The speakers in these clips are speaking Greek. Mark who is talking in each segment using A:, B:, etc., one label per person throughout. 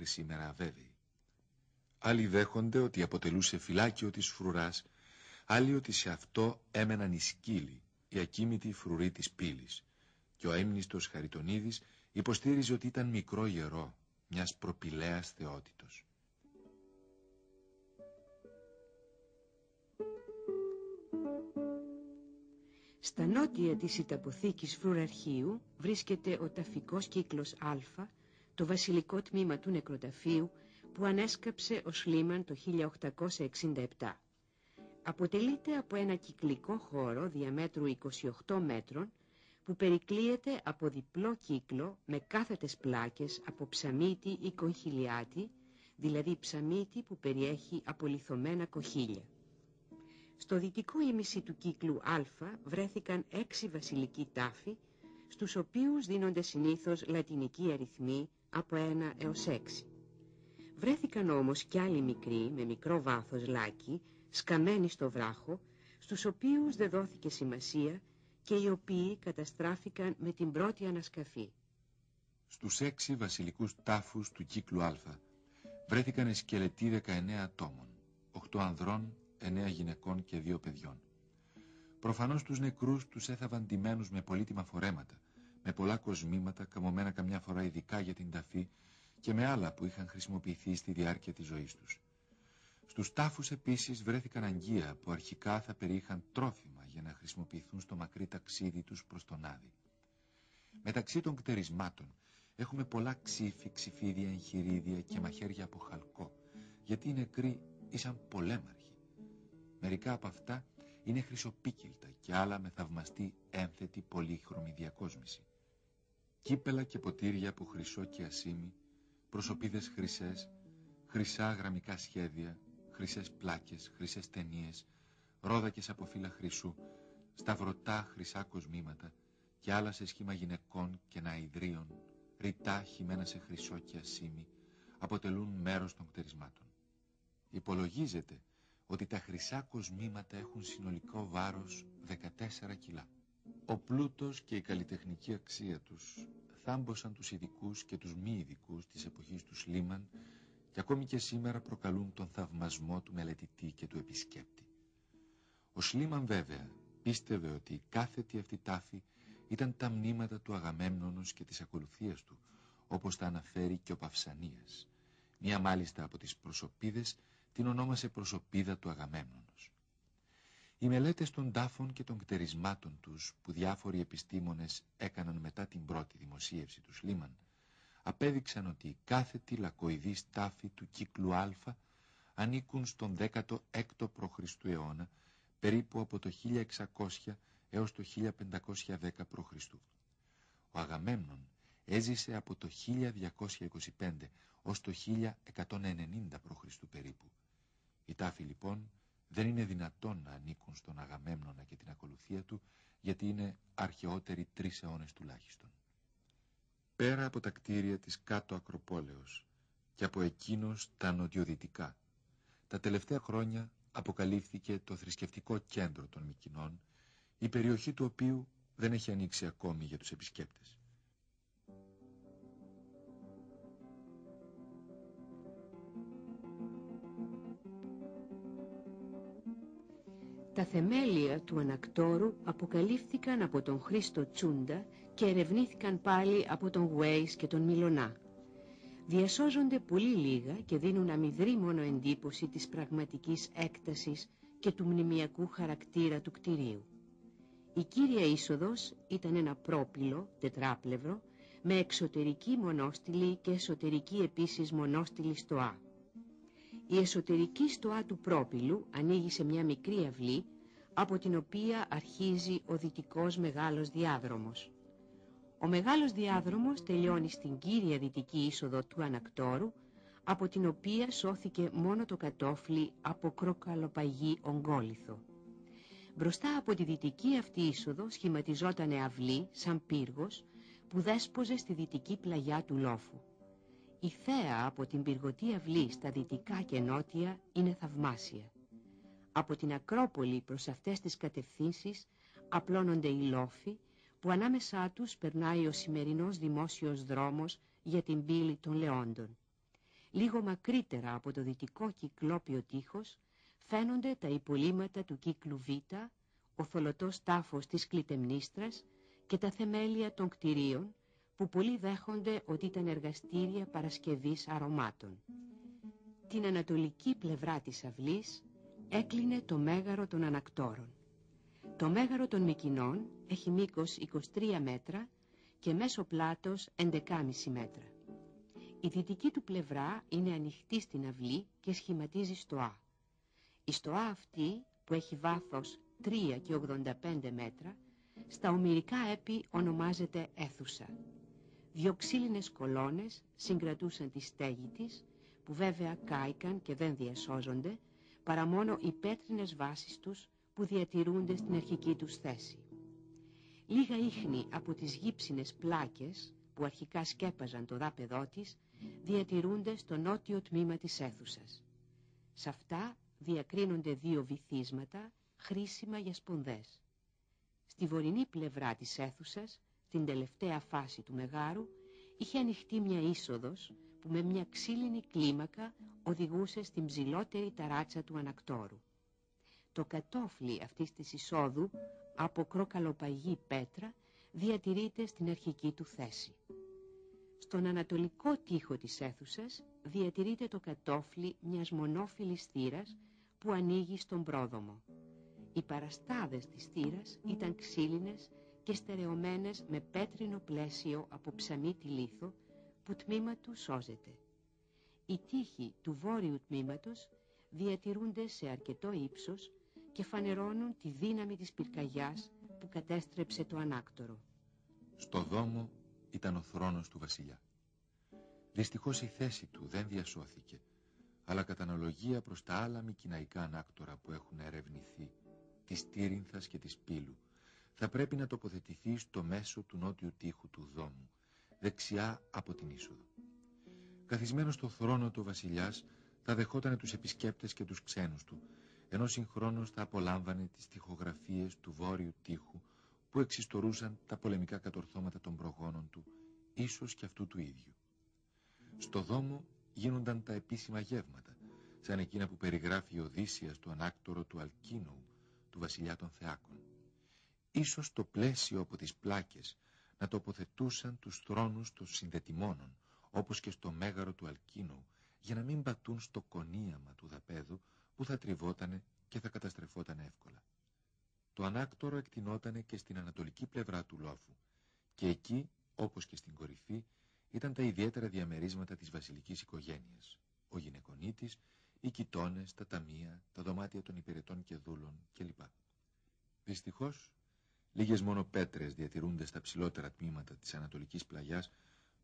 A: μέχρι σήμερα αβέβαιοι. Άλλοι δέχονται ότι αποτελούσε φυλάκιο της φρουράς, άλλοι ότι σε αυτό έμεναν οι σκύλοι, η ακίμητη φρουρή της πύλης, και ο έμνηστος Χαριτονίδης υποστήριζε ότι ήταν μικρό ιερό μιας προπηλαίας θεότητος.
B: Στα νότια της Ιταποθήκης Φρουραρχείου βρίσκεται ο ταφικός κύκλος Α, το βασιλικό τμήμα του νεκροταφείου που ανέσκαψε ο Σλίμαν το 1867. Αποτελείται από ένα κυκλικό χώρο διαμέτρου 28 μέτρων που περικλείεται από διπλό κύκλο με κάθετες πλάκες από ψαμίτη ή κονχιλιάτη, δηλαδή ψαμίτη που περιέχει απολιθωμένα κοχύλια. Στο δυτικό ήμιση του κύκλου Α βρέθηκαν 6 βασιλικοί τάφοι, στους οποίους δίνονται συνήθως λατινικοί αριθμοί από 1 έως 6. Βρέθηκαν όμως κι άλλοι μικροί, με μικρό βάθος λάκι, σκαμμένοι στο βράχο, στους οποίους δεν δόθηκε σημασία και οι οποίοι καταστράφηκαν με την πρώτη ανασκαφή.
A: Στους 6 βασιλικούς τάφους του κύκλου Α βρέθηκαν σκελετοί 19 ατόμων, 8 ανδρών, 9 γυναικών και 2 παιδιών. Προφανώς τους νεκρούς τους έθαβαν ντυμένους με πολύτιμα φορέματα, με πολλά κοσμήματα, καμωμένα καμιά φορά ειδικά για την ταφή και με άλλα που είχαν χρησιμοποιηθεί στη διάρκεια της ζωής τους. Στους τάφους επίσης βρέθηκαν αγγεία που αρχικά θα περιείχαν τρόφιμα για να χρησιμοποιηθούν στο μακρύ ταξίδι τους προς τον Άδη. Μεταξύ των κτερισμάτων έχουμε πολλά ξύφη, ξυφίδια, εγχειρίδια και μαχαίρια από χαλκό, γιατί οι νεκροί ήσαν πολέμαρχοι. Μερικά από αυτά είναι χρυσοπίκυλτα και άλλα με θαυμαστή ένθετη πολύχρωμη διακόσμηση. Κύπελα και ποτήρια από χρυσό και ασήμι, προσωπίδες χρυσές, χρυσά γραμμικά σχέδια, χρυσές πλάκες, χρυσές ταινίες, ρόδακες από φύλλα χρυσού, σταυρωτά χρυσά κοσμήματα και άλλα σε σχήμα γυναικών και ναηδρίων, ρητά χυμένα σε χρυσό και ασήμι, αποτελούν μέρος των κτερισμάτων. Υπολογίζεται ότι τα χρυσά κοσμήματα έχουν συνολικό βάρος 14 κιλά. Ο πλούτος και η καλλιτεχνική αξία τους θάμπωσαν τους ειδικούς και τους μη ειδικούς της εποχής του Σλίμαν και ακόμη και σήμερα προκαλούν τον θαυμασμό του μελετητή και του επισκέπτη. Ο Σλίμαν βέβαια πίστευε ότι η κάθετη αυτή τάφη ήταν τα μνήματα του Αγαμέμνονος και της ακολουθίας του, όπως τα αναφέρει και ο Παυσανίας. Μία μάλιστα από τις προσωπίδες την ονόμασε προσωπίδα του Αγαμέμνονος. Οι μελέτες των τάφων και των κτερισμάτων τους που διάφοροι επιστήμονες έκαναν μετά την πρώτη δημοσίευση του Σλίμαν απέδειξαν ότι η κάθετη λακκοειδής τάφη του κύκλου Α ανήκουν στον 16ο π.Χ. αιώνα, περίπου από το 1600 έως το 1510 π.Χ. Ο Αγαμέμνων έζησε από το 1225 ως το 1190 π.Χ. περίπου. Οι τάφοι λοιπόν δεν είναι δυνατόν να ανήκουν στον Αγαμέμνονα και την ακολουθία του, γιατί είναι αρχαιότεροι 3 αιώνες τουλάχιστον. Πέρα από τα κτίρια της κάτω Ακροπόλεως και από εκείνος τα νοτιοδυτικά, τα τελευταία χρόνια αποκαλύφθηκε το θρησκευτικό κέντρο των Μυκηνών, η περιοχή του οποίου δεν έχει ανοίξει ακόμη για τους επισκέπτες.
B: Τα θεμέλια του Ανακτόρου αποκαλύφθηκαν από τον Χρήστο Τσούντα και ερευνήθηκαν πάλι από τον Γουέις και τον Μιλονά. Διασώζονται πολύ λίγα και δίνουν αμυδρή μόνο εντύπωση της πραγματικής έκτασης και του μνημιακού χαρακτήρα του κτηρίου. Η κύρια είσοδος ήταν ένα πρόπυλο, τετράπλευρο, με εξωτερική μονόστιλη και εσωτερική επίσης μονόστιλη στοά. Η εσωτερική στοά του πρόπυλου ανοίγει σε μια μικρή αυλή, από την οποία αρχίζει ο δυτικός μεγάλος διάδρομος. Ο μεγάλος διάδρομος τελειώνει στην κύρια δυτική είσοδο του Ανακτόρου, από την οποία σώθηκε μόνο το κατόφλι από κροκαλοπαγή ογκόλιθο. Μπροστά από τη δυτική αυτή είσοδο σχηματιζόταν αυλή, σαν πύργος, που δέσποζε στη δυτική πλαγιά του λόφου. Η θέα από την πυργωτή αυλή στα δυτικά και νότια είναι θαυμάσια. Από την Ακρόπολη προς αυτές τις κατευθύνσεις απλώνονται οι λόφοι, που ανάμεσά τους περνάει ο σημερινός δημόσιος δρόμος για την πύλη των Λεόντων. Λίγο μακρύτερα από το δυτικό κυκλόπιο τείχος φαίνονται τα υπολείμματα του κύκλου Β, ο θολωτός τάφος της Κλιτεμνίστρας και τα θεμέλια των κτηρίων που πολλοί δέχονται ότι ήταν εργαστήρια παρασκευής αρωμάτων. Την ανατολική πλευρά της αυλής έκλεινε το μέγαρο των Ανακτόρων. Το μέγαρο των Μυκηνών έχει μήκος 23 μέτρα και μέσο πλάτος 11,5 μέτρα. Η δυτική του πλευρά είναι ανοιχτή στην αυλή και σχηματίζει στοά. Η στοά αυτή, που έχει βάθος 3 και 85 μέτρα, στα ομηρικά έπι ονομάζεται αίθουσα. Δυο ξύλινες κολόνες συγκρατούσαν τη στέγη της, που βέβαια κάηκαν και δεν διασώζονται, παρά μόνο οι πέτρινες βάσεις τους που διατηρούνται στην αρχική τους θέση. Λίγα ίχνη από τις γύψινες πλάκες, που αρχικά σκέπαζαν το δάπεδό της, διατηρούνται στο νότιο τμήμα της αίθουσας. Σε αυτά διακρίνονται δύο βυθίσματα, χρήσιμα για σπονδές. Στη βορεινή πλευρά της αίθουσας, στην τελευταία φάση του μεγάρου, είχε ανοιχτεί μια είσοδος που με μια ξύλινη κλίμακα οδηγούσε στην ψηλότερη ταράτσα του Ανακτόρου. Το κατόφλι αυτής της εισόδου, από κροκαλοπαγή πέτρα, διατηρείται στην αρχική του θέση. Στον ανατολικό τοίχο της αίθουσας διατηρείται το κατόφλι μιας μονόφυλλης θύρας που ανοίγει στον πρόδομο. Οι παραστάδες της θύρας ήταν ξύλινες και στερεωμένες με πέτρινο πλαίσιο από ψαμίτη λίθο που τμήμα του σώζεται. Οι τοίχοι του βόρειου τμήματος διατηρούνται σε αρκετό ύψος και φανερώνουν τη δύναμη της πυρκαγιάς που κατέστρεψε το Ανάκτορο.
A: Στο δόμο ήταν ο θρόνος του βασιλιά. Δυστυχώς η θέση του δεν διασώθηκε, αλλά κατά αναλογία προς τα άλλα μικηναϊκά ανάκτορα που έχουν ερευνηθεί, της Τύρινθας και της Πύλου, θα πρέπει να τοποθετηθεί στο μέσο του νότιου τοίχου του δόμου, δεξιά από την είσοδο. Καθισμένος στο θρόνο του βασιλιάς θα δεχότανε τους επισκέπτες και τους ξένους του, ενώ συγχρόνως θα απολάμβανε τις τοιχογραφίες του βόρειου τοίχου που εξιστορούσαν τα πολεμικά κατορθώματα των προγόνων του, ίσως και αυτού του ίδιου. Στο δόμο γίνονταν τα επίσημα γεύματα, σαν εκείνα που περιγράφει η Οδύσσια του Ανάκτορο του Αλκίνου, του βασιλιά των Θεάκων. Ίσως το πλαίσιο από τις πλάκες να τοποθετούσαν τους θρόνους των συνδετημόνων, όπως και στο μέγαρο του Αλκίνου, για να μην πατούν στο κονίαμα του δαπέδου που θα τριβότανε και θα καταστρεφότανε εύκολα. Το Ανάκτορο εκτινότανε και στην ανατολική πλευρά του λόφου και εκεί, όπως και στην κορυφή, ήταν τα ιδιαίτερα διαμερίσματα της βασιλικής οικογένειας, ο γυναικονίτης, οι κοιτώνες, τα ταμεία, τα δωμάτια των υπηρετών και δούλων κλπ. Δυστυχώς, λίγες μόνο πέτρες διατηρούνται στα ψηλότερα τμήματα της ανατολικής πλαγιάς,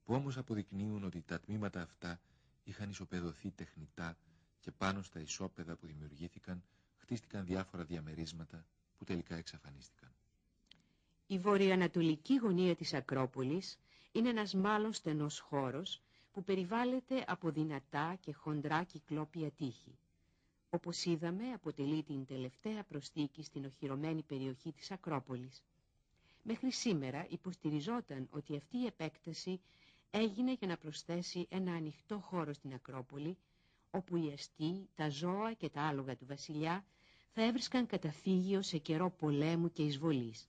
A: που όμως αποδεικνύουν ότι τα τμήματα αυτά είχαν ισοπεδωθεί τεχνητά και πάνω στα ισόπεδα που δημιουργήθηκαν χτίστηκαν διάφορα διαμερίσματα που τελικά εξαφανίστηκαν.
B: Η βορειοανατολική γωνία της Ακρόπολης είναι ένας μάλλον στενός χώρος που περιβάλλεται από δυνατά και χοντρά κυκλόπια τείχη. Όπως είδαμε, αποτελεί την τελευταία προσθήκη στην οχυρωμένη περιοχή της Ακρόπολης. Μέχρι σήμερα υποστηριζόταν ότι αυτή η επέκταση έγινε για να προσθέσει ένα ανοιχτό χώρο στην Ακρόπολη, όπου οι αστεί, τα ζώα και τα άλογα του βασιλιά θα έβρισκαν καταφύγιο σε καιρό πολέμου και εισβολής.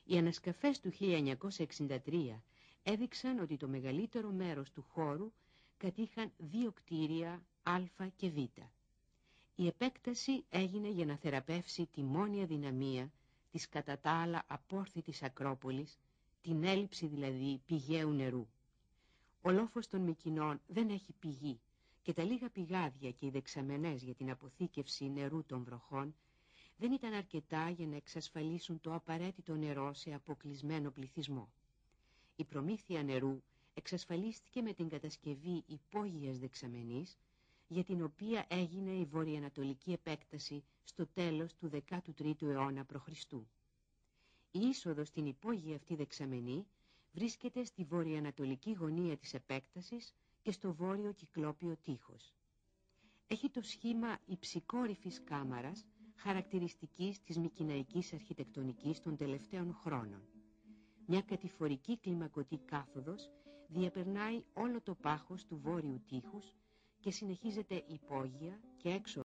B: Οι ανασκαφές του 1963 έδειξαν ότι το μεγαλύτερο μέρος του χώρου κατήχαν δύο κτίρια Α και Β. Η επέκταση έγινε για να θεραπεύσει τη μόνη αδυναμία της κατά τα άλλα απόρθητης Ακρόπολης, την έλλειψη δηλαδή πηγαίου νερού. Ο λόφος των Μυκηνών δεν έχει πηγή και τα λίγα πηγάδια και οι δεξαμενές για την αποθήκευση νερού των βροχών δεν ήταν αρκετά για να εξασφαλίσουν το απαραίτητο νερό σε αποκλεισμένο πληθυσμό. Η προμήθεια νερού εξασφαλίστηκε με την κατασκευή υπόγειας δεξαμενής, για την οποία έγινε η βορειοανατολική επέκταση στο τέλος του 13ου αιώνα π.Χ. Η είσοδος στην υπόγεια αυτή δεξαμενή βρίσκεται στη βορειοανατολική γωνία της επέκτασης και στο βόρειο κυκλόπιο τείχος. Έχει το σχήμα υψηκόρυφης κάμαρας, χαρακτηριστικής της μικηναϊκής αρχιτεκτονικής των τελευταίων χρόνων. Μια κατηφορική κλιμακωτή κάθοδος διαπερνάει όλο το πάχος του βόρειου τείχους και συνεχίζεται υπόγεια και έξω